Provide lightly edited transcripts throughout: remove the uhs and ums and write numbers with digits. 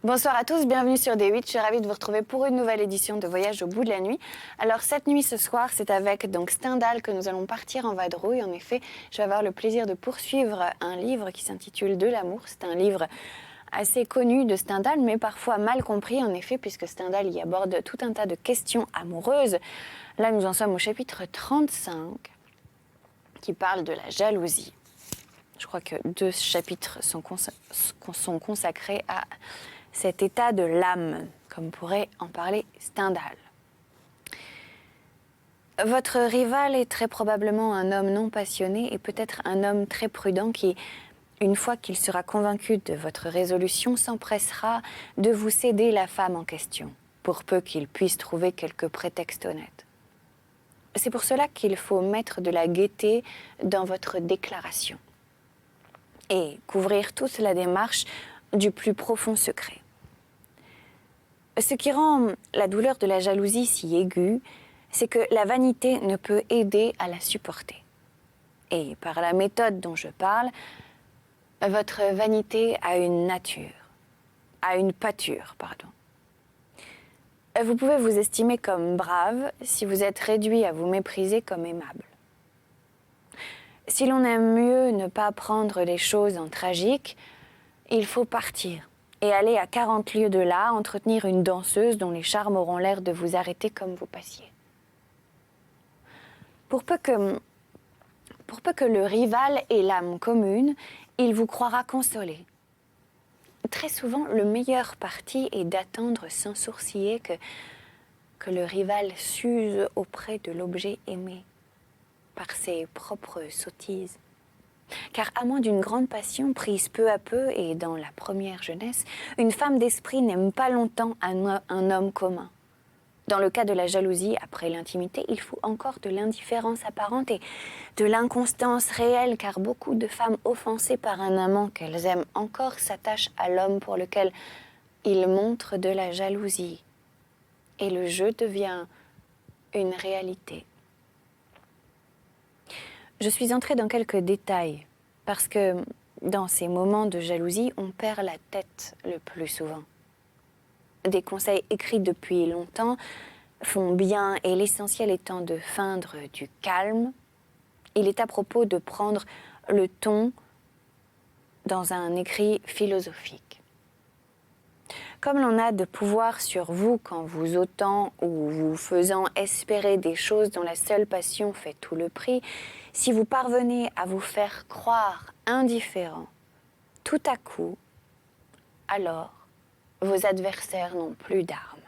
Bonsoir à tous, bienvenue sur D8. Je suis ravie de vous retrouver pour une nouvelle édition de Voyage au bout de la nuit. Alors cette nuit, ce soir, c'est avec donc Stendhal que nous allons partir en vadrouille. En effet, je vais avoir le plaisir de poursuivre un livre qui s'intitule De l'amour. C'est un livre assez connu de Stendhal, mais parfois mal compris en effet, puisque Stendhal y aborde tout un tas de questions amoureuses. Là, nous en sommes au chapitre 35, qui parle de la jalousie. Je crois que 2 chapitres sont consacrés à cet état de l'âme, comme pourrait en parler Stendhal. Votre rival est très probablement un homme non passionné et peut-être un homme très prudent qui, une fois qu'il sera convaincu de votre résolution, s'empressera de vous céder la femme en question, pour peu qu'il puisse trouver quelque prétexte honnête. C'est pour cela qu'il faut mettre de la gaieté dans votre déclaration et couvrir toute la démarche du plus profond secret. Ce qui rend la douleur de la jalousie si aiguë, c'est que la vanité ne peut aider à la supporter. Et par la méthode dont je parle, votre vanité a une pâture. Vous pouvez vous estimer comme brave si vous êtes réduit à vous mépriser comme aimable. Si l'on aime mieux ne pas prendre les choses en tragique, il faut partir et aller à 40 lieues de là, entretenir une danseuse dont les charmes auront l'air de vous arrêter comme vous passiez. Pour peu que le rival ait l'âme commune, il vous croira consolé. Très souvent, le meilleur parti est d'attendre sans sourciller que le rival s'use auprès de l'objet aimé par ses propres sottises. Car à moins d'une grande passion prise peu à peu et dans la première jeunesse, une femme d'esprit n'aime pas longtemps un homme commun. Dans le cas de la jalousie, après l'intimité, il faut encore de l'indifférence apparente et de l'inconstance réelle, car beaucoup de femmes offensées par un amant qu'elles aiment encore s'attachent à l'homme pour lequel ils montrent de la jalousie. Et le jeu devient une réalité. Je suis entrée dans quelques détails, parce que dans ces moments de jalousie, on perd la tête le plus souvent. Des conseils écrits depuis longtemps font bien, et l'essentiel étant de feindre du calme, il est à propos de prendre le ton dans un écrit philosophique. Comme l'on a de pouvoir sur vous qu'en vous ôtant ou vous faisant espérer des choses dont la seule passion fait tout le prix, si vous parvenez à vous faire croire indifférent, tout à coup, alors vos adversaires n'ont plus d'armes.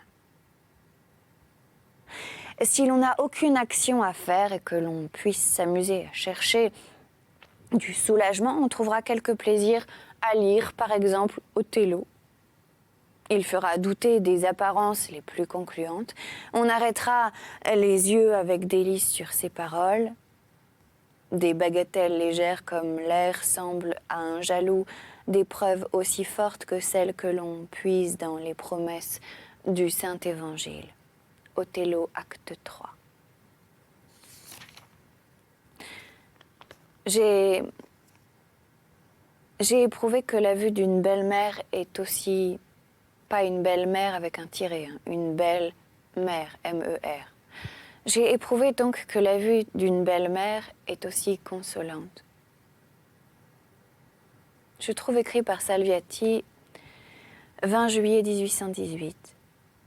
Si l'on n'a aucune action à faire et que l'on puisse s'amuser à chercher du soulagement, on trouvera quelque plaisir à lire, par exemple, Othello. Il fera douter des apparences les plus concluantes. On arrêtera les yeux avec délice sur ses paroles. Des bagatelles légères comme l'air semblent à un jaloux des preuves aussi fortes que celles que l'on puise dans les promesses du Saint-Évangile. Othello, acte 3. J'ai éprouvé que la vue d'une belle-mère est aussi, pas une belle-mère avec un tiret, une belle-mère, M-E-R. J'ai éprouvé donc que la vue d'une belle-mère est aussi consolante. Je trouve écrit par Salviati, 20 juillet 1818.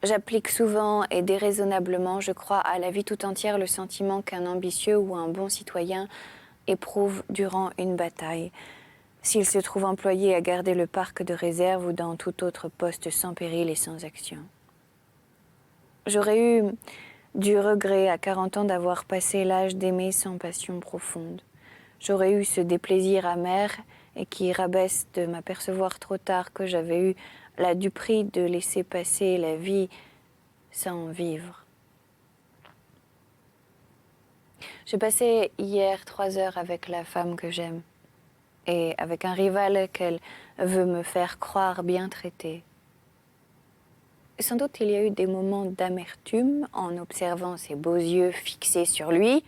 J'applique souvent et déraisonnablement, je crois, à la vie tout entière le sentiment qu'un ambitieux ou un bon citoyen éprouve durant une bataille, s'il se trouve employé à garder le parc de réserve ou dans tout autre poste sans péril et sans action. J'aurais eu du regret à 40 ans d'avoir passé l'âge d'aimer sans passion profonde. J'aurais eu ce déplaisir amer et qui rabaisse de m'apercevoir trop tard que j'avais eu la duperie de laisser passer la vie sans vivre. J'ai passé hier 3 heures avec la femme que j'aime et avec un rival qu'elle veut me faire croire bien traité. Sans doute il y a eu des moments d'amertume en observant ses beaux yeux fixés sur lui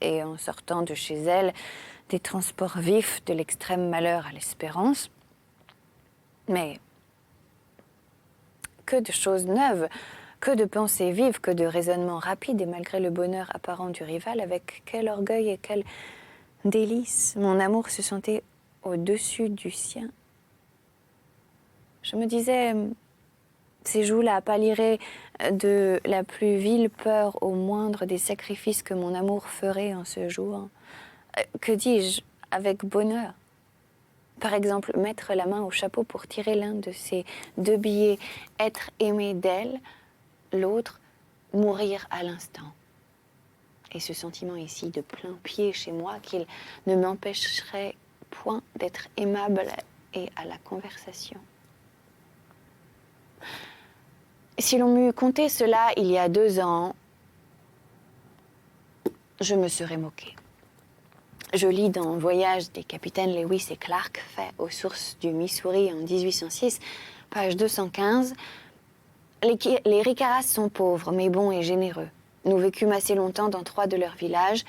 et en sortant de chez elle des transports vifs de l'extrême malheur à l'espérance. Mais que de choses neuves, que de pensées vives, que de raisonnements rapides, et malgré le bonheur apparent du rival, avec quel orgueil et quel délice mon amour se sentait au-dessus du sien. Je me disais, ces joues-là pâliraient de la plus vile peur au moindre des sacrifices que mon amour ferait en ce jour. Que dis-je, avec bonheur. Par exemple, mettre la main au chapeau pour tirer l'un de ces 2 billets, être aimé d'elle, l'autre, mourir à l'instant. Et ce sentiment ici de plein pied chez moi, qu'il ne m'empêcherait point d'être aimable et à la conversation. Si l'on m'eût conté cela il y a 2 ans, je me serais moquée. Je lis dans Voyage des capitaines Lewis et Clark, fait aux sources du Missouri en 1806, page 215, les Ricaras sont pauvres, mais bons et généreux. Nous vécûmes assez longtemps dans 3 de leurs villages.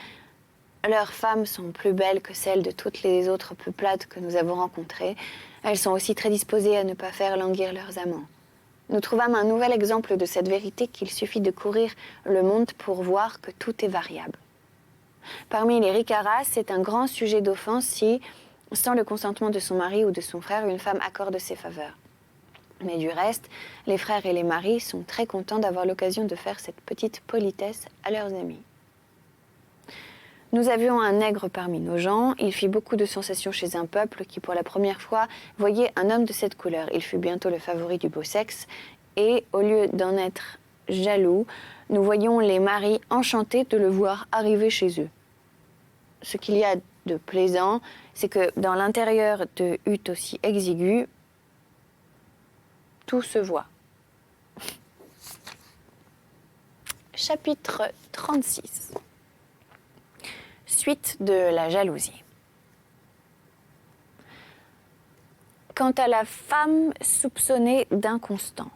Leurs femmes sont plus belles que celles de toutes les autres peuplades que nous avons rencontrées. Elles sont aussi très disposées à ne pas faire languir leurs amants. Nous trouvâmes un nouvel exemple de cette vérité qu'il suffit de courir le monde pour voir que tout est variable. Parmi les Ricaras, c'est un grand sujet d'offense si, sans le consentement de son mari ou de son frère, une femme accorde ses faveurs. Mais du reste, les frères et les maris sont très contents d'avoir l'occasion de faire cette petite politesse à leurs amis. Nous avions un nègre parmi nos gens. Il fit beaucoup de sensations chez un peuple qui, pour la première fois, voyait un homme de cette couleur. Il fut bientôt le favori du beau sexe. Et, au lieu d'en être jaloux, nous voyions les maris enchantés de le voir arriver chez eux. Ce qu'il y a de plaisant, c'est que dans l'intérieur de huttes aussi exiguës, tout se voit. Chapitre 36. Suite de la jalousie. Quant à la femme soupçonnée d'inconstance,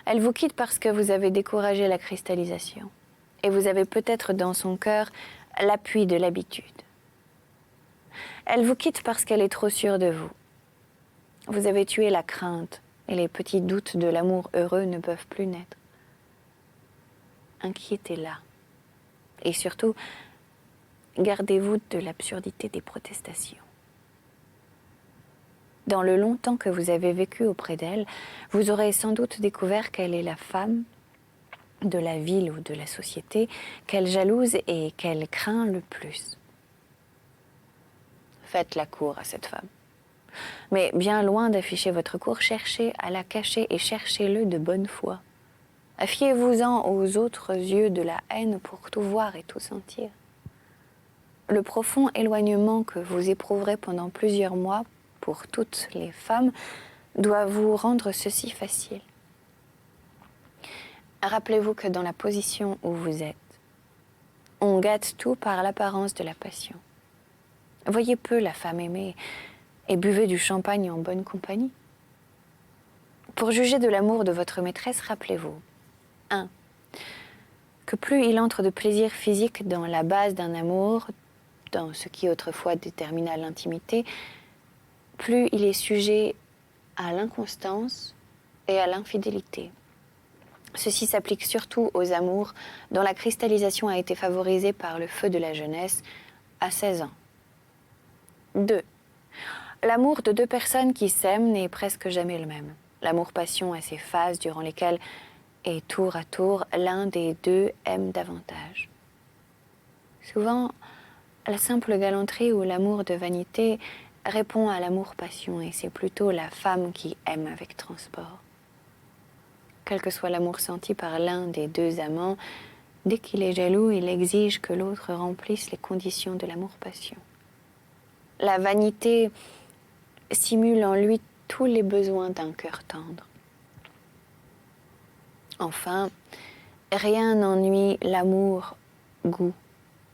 elle vous quitte parce que vous avez découragé la cristallisation. Et vous avez peut-être dans son cœur l'appui de l'habitude. Elle vous quitte parce qu'elle est trop sûre de vous. Vous avez tué la crainte et les petits doutes de l'amour heureux ne peuvent plus naître. Inquiétez-la. Et surtout, gardez-vous de l'absurdité des protestations. Dans le long temps que vous avez vécu auprès d'elle, vous aurez sans doute découvert qu'elle est la femme de la ville ou de la société qu'elle jalouse et qu'elle craint le plus. Faites la cour à cette femme. Mais bien loin d'afficher votre cour, cherchez à la cacher et cherchez-le de bonne foi. Fiez-vous-en aux autres yeux de la haine pour tout voir et tout sentir. Le profond éloignement que vous éprouverez pendant plusieurs mois pour toutes les femmes doit vous rendre ceci facile. Rappelez-vous que dans la position où vous êtes, on gâte tout par l'apparence de la passion. Voyez peu la femme aimée et buvez du champagne en bonne compagnie. Pour juger de l'amour de votre maîtresse, rappelez-vous 1. Que plus il entre de plaisir physique dans la base d'un amour, dans ce qui autrefois détermina l'intimité, plus il est sujet à l'inconstance et à l'infidélité. Ceci s'applique surtout aux amours dont la cristallisation a été favorisée par le feu de la jeunesse à 16 ans. 2. L'amour de 2 personnes qui s'aiment n'est presque jamais le même. L'amour-passion a ses phases durant lesquelles, et tour à tour, l'un des 2 aime davantage. Souvent, la simple galanterie ou l'amour de vanité répond à l'amour-passion et c'est plutôt la femme qui aime avec transport. Quel que soit l'amour senti par l'un des 2 amants, dès qu'il est jaloux, il exige que l'autre remplisse les conditions de l'amour-passion. La vanité simule en lui tous les besoins d'un cœur tendre. Enfin, rien n'ennuie l'amour-goût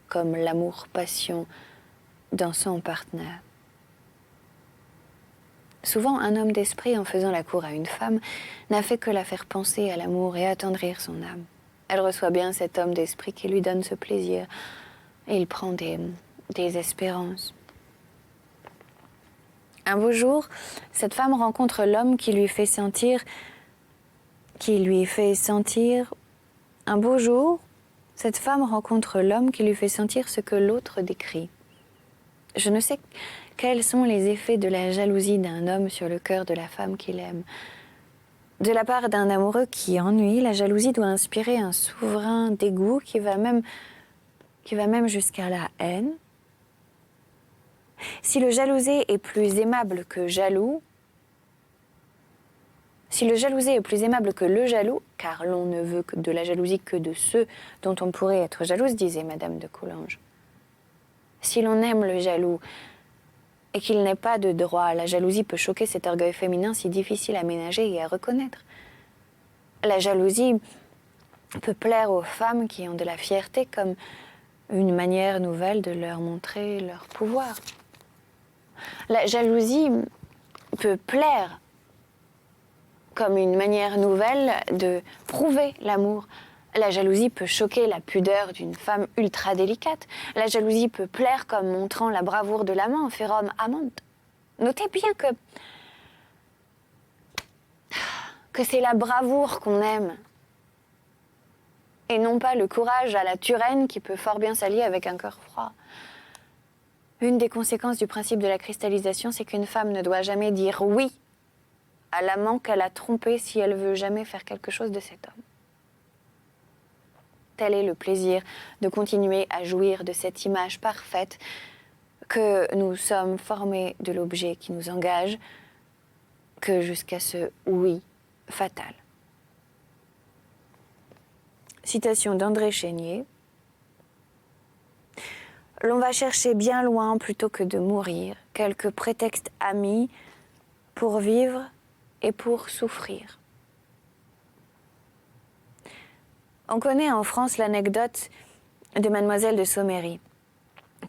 comme l'amour-passion dans son partenaire. Souvent, un homme d'esprit, en faisant la cour à une femme, n'a fait que la faire penser à l'amour et attendrir son âme. Elle reçoit bien cet homme d'esprit qui lui donne ce plaisir, et il prend des espérances. Un beau jour, cette femme rencontre l'homme qui lui fait sentir qui lui fait sentir un beau jour, cette femme rencontre l'homme qui lui fait sentir ce que l'autre décrit. Je ne sais quels sont les effets de la jalousie d'un homme sur le cœur de la femme qu'il aime. De la part d'un amoureux qui ennuie, la jalousie doit inspirer un souverain dégoût qui va même jusqu'à la haine. Si le jalousé est plus aimable que jaloux, si le jalousé est plus aimable que le jaloux, car l'on ne veut de la jalousie que de ceux dont on pourrait être jalouse, disait Madame de Coulanges. Si l'on aime le jaloux et qu'il n'ait pas de droit, la jalousie peut choquer cet orgueil féminin si difficile à ménager et à reconnaître. La jalousie peut plaire aux femmes qui ont de la fierté comme une manière nouvelle de leur montrer leur pouvoir. La jalousie peut plaire comme une manière nouvelle de prouver l'amour. La jalousie peut choquer la pudeur d'une femme ultra délicate. La jalousie peut plaire comme montrant la bravoure de l'amant, ferum amant. Notez bien que c'est la bravoure qu'on aime, et non pas le courage à la Turenne qui peut fort bien s'allier avec un cœur froid. Une des conséquences du principe de la cristallisation, c'est qu'une femme ne doit jamais dire oui à l'amant qu'elle a trompé si elle veut jamais faire quelque chose de cet homme. Tel est le plaisir de continuer à jouir de cette image parfaite que nous sommes formés de l'objet qui nous engage, que jusqu'à ce oui fatal. Citation d'André Chénier. L'on va chercher bien loin plutôt que de mourir, quelques prétextes amis pour vivre et pour souffrir. On connaît en France l'anecdote de Mademoiselle de Sauméry,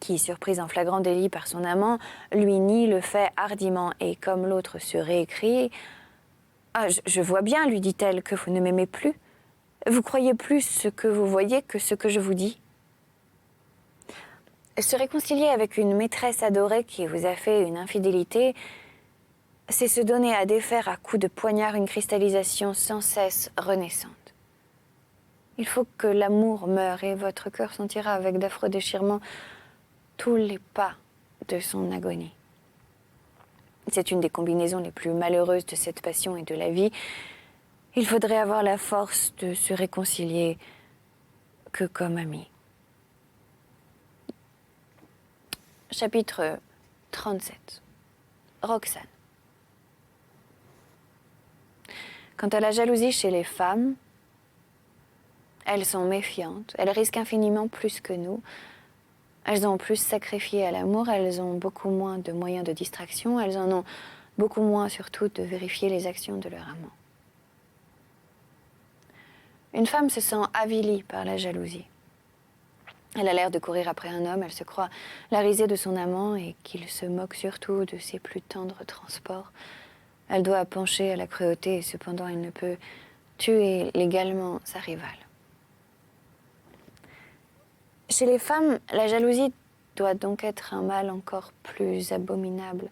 qui, surprise en flagrant délit par son amant, lui nie le fait hardiment et, comme l'autre se réécrie, « Ah, je vois bien, lui dit-elle, que vous ne m'aimez plus. Vous croyez plus ce que vous voyez que ce que je vous dis. » Se réconcilier avec une maîtresse adorée qui vous a fait une infidélité, c'est se donner à défaire à coups de poignard une cristallisation sans cesse renaissante. Il faut que l'amour meure et votre cœur sentira avec d'affreux déchirements tous les pas de son agonie. C'est une des combinaisons les plus malheureuses de cette passion et de la vie. Il faudrait avoir la force de se réconcilier que comme amis. Chapitre 37. Roxane. Quant à la jalousie chez les femmes, elles sont méfiantes, elles risquent infiniment plus que nous. Elles ont plus sacrifié à l'amour, elles ont beaucoup moins de moyens de distraction, elles en ont beaucoup moins surtout de vérifier les actions de leur amant. Une femme se sent avilie par la jalousie. Elle a l'air de courir après un homme, elle se croit la risée de son amant et qu'il se moque surtout de ses plus tendres transports. Elle doit pencher à la cruauté et cependant elle ne peut tuer légalement sa rivale. Chez les femmes, la jalousie doit donc être un mal encore plus abominable,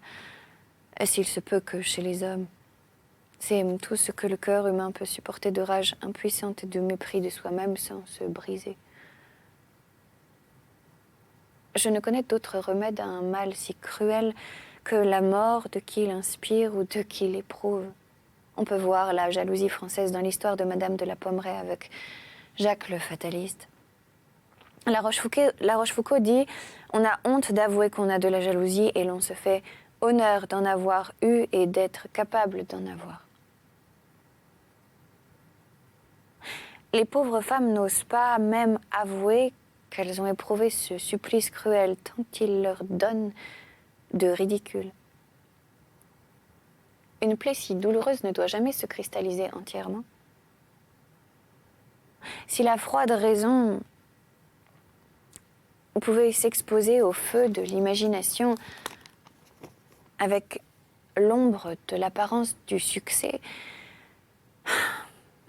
s'il se peut que chez les hommes. C'est tout ce que le cœur humain peut supporter de rage impuissante et de mépris de soi-même sans se briser. Je ne connais d'autre remède à un mal si cruel que la mort de qui l'inspire ou de qui l'éprouve. On peut voir la jalousie française dans l'histoire de Madame de la Pommeraye avec Jacques le fataliste. La Rochefoucauld dit « On a honte d'avouer qu'on a de la jalousie et l'on se fait honneur d'en avoir eu et d'être capable d'en avoir. » Les pauvres femmes n'osent pas même avouer qu'elles ont éprouvé ce supplice cruel tant il leur donne de ridicule. Une plaie si douloureuse ne doit jamais se cristalliser entièrement. Si la froide raison pouvait s'exposer au feu de l'imagination avec l'ombre de l'apparence du succès,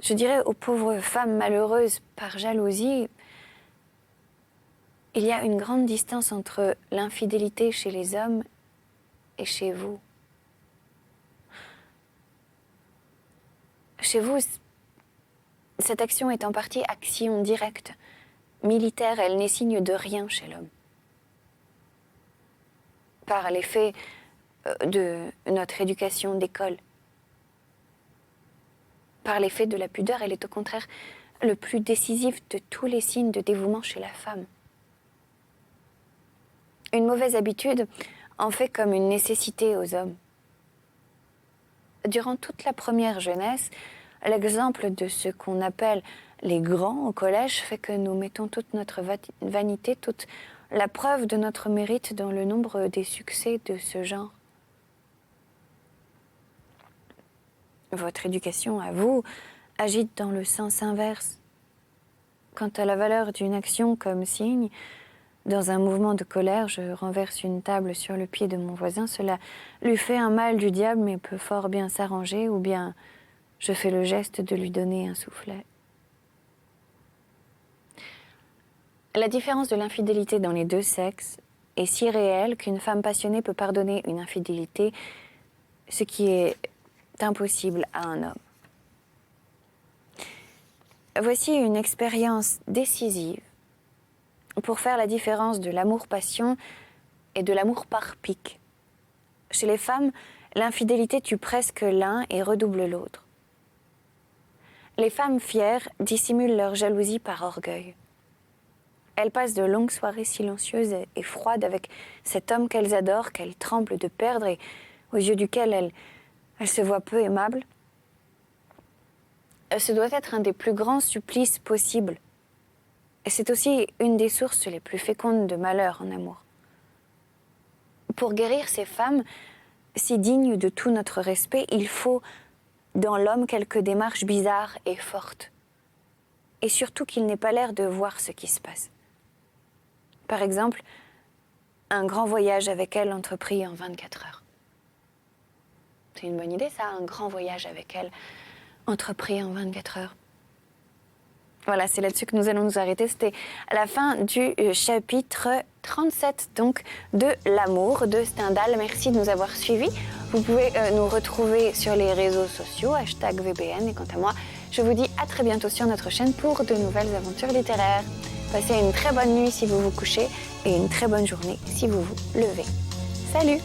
je dirais aux pauvres femmes malheureuses par jalousie, il y a une grande distance entre l'infidélité chez les hommes et chez vous. Chez vous, Cette action est en partie action directe. Militaire, elle n'est signe de rien chez l'homme. Par l'effet de notre éducation d'école. Par l'effet de la pudeur, elle est au contraire le plus décisif de tous les signes de dévouement chez la femme. Une mauvaise habitude en fait comme une nécessité aux hommes. Durant toute la première jeunesse, l'exemple de ce qu'on appelle les grands au collège fait que nous mettons toute notre vanité, toute la preuve de notre mérite dans le nombre des succès de ce genre. Votre éducation à vous agite dans le sens inverse. Quant à la valeur d'une action comme signe, dans un mouvement de colère, je renverse une table sur le pied de mon voisin. Cela lui fait un mal du diable, mais peut fort bien s'arranger, ou bien je fais le geste de lui donner un soufflet. La différence de l'infidélité dans les deux sexes est si réelle qu'une femme passionnée peut pardonner une infidélité, ce qui est impossible à un homme. Voici une expérience décisive pour faire la différence de l'amour-passion et de l'amour par pique. Chez les femmes, l'infidélité tue presque l'un et redouble l'autre. Les femmes fières dissimulent leur jalousie par orgueil. Elles passent de longues soirées silencieuses et froides avec cet homme qu'elles adorent, qu'elles tremblent de perdre et aux yeux duquel elles se voient peu aimables. Ce doit être un des plus grands supplices possibles. Et c'est aussi une des sources les plus fécondes de malheur en amour. Pour guérir ces femmes, si dignes de tout notre respect, il faut dans l'homme quelques démarches bizarres et fortes. Et surtout qu'il n'ait pas l'air de voir ce qui se passe. Par exemple, un grand voyage avec elle entrepris en 24 heures. C'est une bonne idée, ça, un grand voyage avec elle entrepris en 24 heures. Voilà, c'est là-dessus que nous allons nous arrêter. C'était à la fin du chapitre 37, donc, de l'amour de Stendhal. Merci de nous avoir suivis. Vous pouvez nous retrouver sur les réseaux sociaux, #VBN. Et quant à moi, je vous dis à très bientôt sur notre chaîne pour de nouvelles aventures littéraires. Passez une très bonne nuit si vous vous couchez et une très bonne journée si vous vous levez. Salut!